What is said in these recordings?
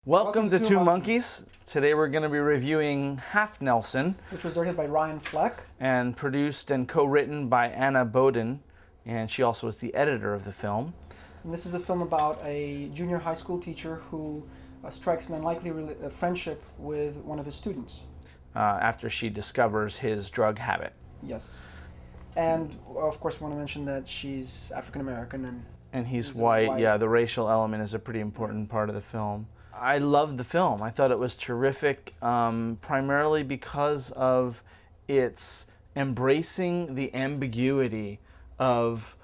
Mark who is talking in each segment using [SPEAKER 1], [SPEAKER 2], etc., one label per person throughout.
[SPEAKER 1] Welcome to Two Monkeys. Today we're going to be reviewing Half Nelson,
[SPEAKER 2] which was directed by Ryan Fleck
[SPEAKER 1] and produced and co-written by Anna Boden, and she also was the editor of the film.
[SPEAKER 2] And this is a film about a junior high school teacher who strikes an unlikely friendship with one of his students.
[SPEAKER 1] After she discovers his drug habit.
[SPEAKER 2] Yes. And of course we want to mention that she's African American
[SPEAKER 1] and he's white. Yeah, the racial element is a pretty important part of the film. I loved the film. I thought it was terrific, primarily because of its embracing the ambiguity of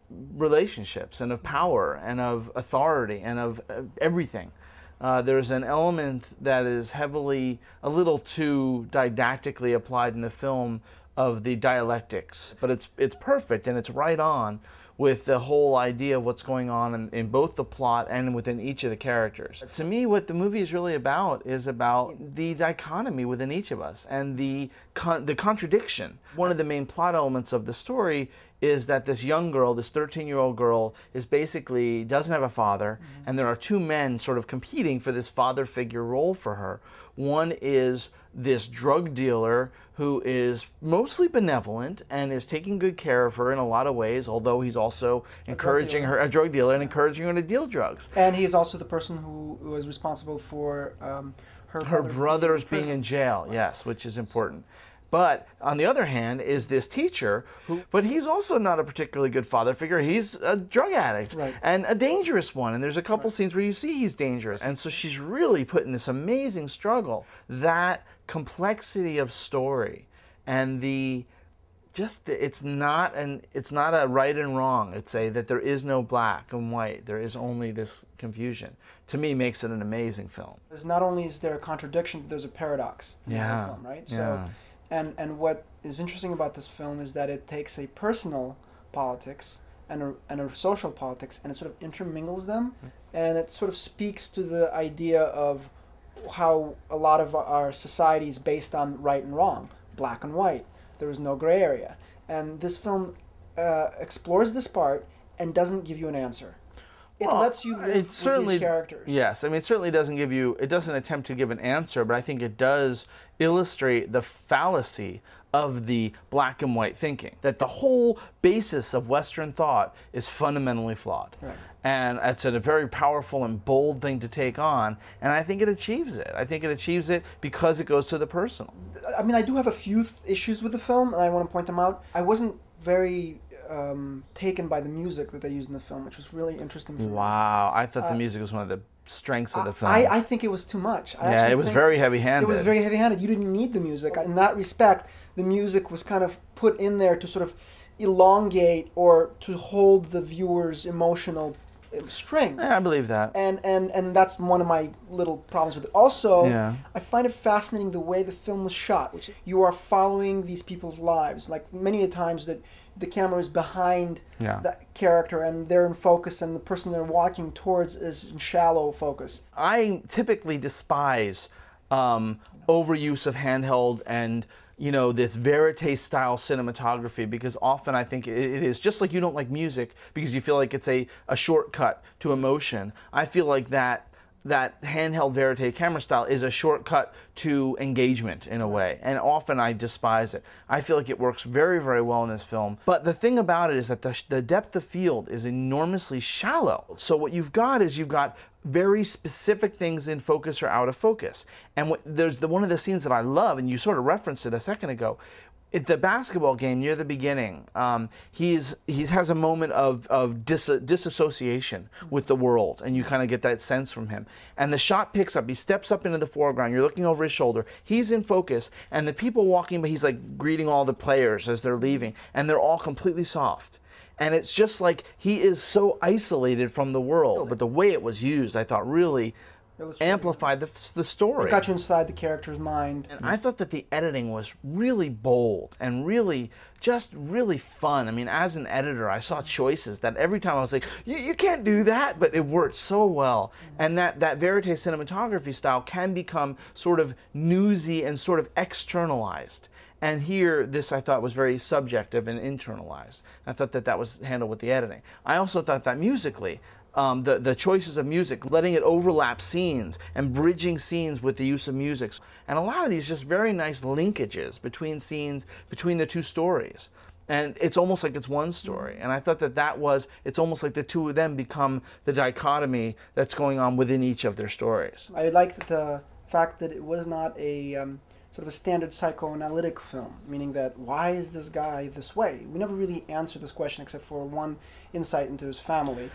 [SPEAKER 1] relationships and of power and of authority and of everything. There's an element that is heavily, a little too didactically applied in the film of the dialectics, but it's perfect and it's right on with the whole idea of what's going on in both the plot and within each of the characters. To me, what the movie is really about is about the dichotomy within each of us and the contradiction. One of the main plot elements of the story is that this young girl, this 13-year-old girl, is basically doesn't have a father, and there are two men sort of competing for this father figure role for her. One is this drug dealer who is mostly benevolent and is taking good care of her in a lot of ways, although he's also encouraging her, a drug dealer, and encouraging her to deal drugs.
[SPEAKER 2] And he's also the person who was responsible for her
[SPEAKER 1] brothers being in jail, yes, which is important. But on the other hand is this teacher, but he's also not a particularly good father figure. He's a drug addict,
[SPEAKER 2] right,
[SPEAKER 1] and a dangerous one. And there's a couple scenes where you see he's dangerous. And so she's really put in this amazing struggle. That complexity of story and it's not a right and wrong. It's that there is no black and white. There is only this confusion. To me, makes it an amazing film.
[SPEAKER 2] Because not only is there a contradiction, but there's a paradox in the film, right?
[SPEAKER 1] Yeah.
[SPEAKER 2] So, and what is interesting about this film is that it takes a personal politics and a social politics and it sort of intermingles them, and it sort of speaks to the idea of how a lot of our society is based on right and wrong, black and white. There is no gray area. And this film explores this part and doesn't give you an answer. It lets you live with these characters.
[SPEAKER 1] Yes, I mean, it certainly doesn't give you, it doesn't attempt to give an answer, but I think it does illustrate the fallacy of the black and white thinking. That the whole basis of Western thought is fundamentally flawed.
[SPEAKER 2] Right.
[SPEAKER 1] And it's a very powerful and bold thing to take on, and I think it achieves it. I think it achieves it because it goes to the personal.
[SPEAKER 2] I mean, I do have a few issues with the film, and I want to point them out. I wasn't very taken by the music that they used in the film, which was really interesting for me.
[SPEAKER 1] Wow, I thought the music was one of the strengths of the film.
[SPEAKER 2] I think it was too much.
[SPEAKER 1] It was very heavy-handed.
[SPEAKER 2] It was very heavy-handed. You didn't need the music. In that respect, the music was kind of put in there to sort of elongate or to hold the viewer's emotional string.
[SPEAKER 1] Yeah, I believe that.
[SPEAKER 2] And that's one of my little problems with it. Also, I find it fascinating the way the film was shot, which you are following these people's lives. Like many a times that the camera is behind that character and they're in focus and the person they're walking towards is in shallow focus.
[SPEAKER 1] I typically despise overuse of handheld and this verite style cinematography, because often I think it is just like you don't like music because you feel like it's a shortcut to emotion. I feel like that handheld verite camera style is a shortcut to engagement in a way, and often I despise it. I feel like it works very, very well in this film, but the thing about it is that the depth of field is enormously shallow. So what you've got is very specific things in focus or out of focus. And there's one of the scenes that I love, and you sort of referenced it a second ago. At the basketball game near the beginning, he has a moment of disassociation with the world, and you kind of get that sense from him. And the shot picks up. He steps up into the foreground. You're looking over his shoulder. He's in focus, and the people walking, but he's like greeting all the players as they're leaving, and they're all completely soft. And it's just like he is so isolated from the world. But the way it was used, I thought, really amplified the story.
[SPEAKER 2] It got you inside the character's mind.
[SPEAKER 1] And I thought that the editing was really bold and really fun. I mean, as an editor, I saw choices that every time I was like, you can't do that, but it worked so well. And that verite cinematography style can become sort of newsy and sort of externalized. And here, this I thought was very subjective and internalized. I thought that was handled with the editing. I also thought that musically, the choices of music, letting it overlap scenes and bridging scenes with the use of music. And a lot of these just very nice linkages between scenes, between the two stories. And it's almost like it's one story. And I thought it's almost like the two of them become the dichotomy that's going on within each of their stories.
[SPEAKER 2] I liked the fact that it was not a sort of a standard psychoanalytic film, meaning that why is this guy this way? We never really answered this question except for one insight into his family.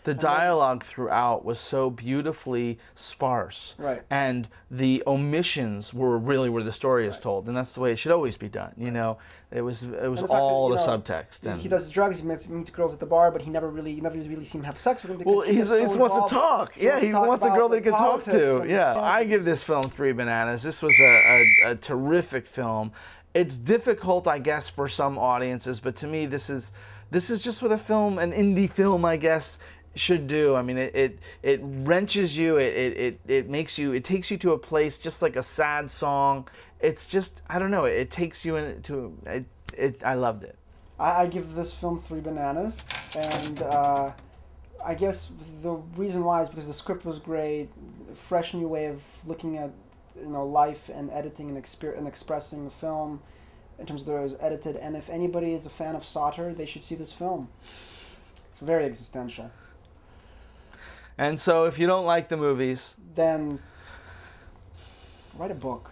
[SPEAKER 1] The dialogue throughout was so beautifully sparse.
[SPEAKER 2] Right.
[SPEAKER 1] And the omissions were really where the story is told. And that's the way it should always be done. You know, it was all the subtext. And
[SPEAKER 2] he does drugs, he meets girls at the bar, but he never really see him have sex with them because
[SPEAKER 1] he wants to talk. Yeah, he wants a girl that he can talk to. Yeah.
[SPEAKER 2] Yeah.
[SPEAKER 1] I give this film 3 bananas. This was a terrific film. It's difficult, I guess, for some audiences, but to me this is just what an indie film, I guess, should do. I mean, it wrenches you. It makes you. It takes you to a place just like a sad song. It's just, I don't know. It takes you into. I loved it.
[SPEAKER 2] I give this film 3 bananas, and I guess the reason why is because the script was great, a fresh new way of looking at life and editing and expressing the film in terms of the way it was edited. And if anybody is a fan of Sauter, they should see this film. It's very existential.
[SPEAKER 1] And so if you don't like the movies,
[SPEAKER 2] then write a book.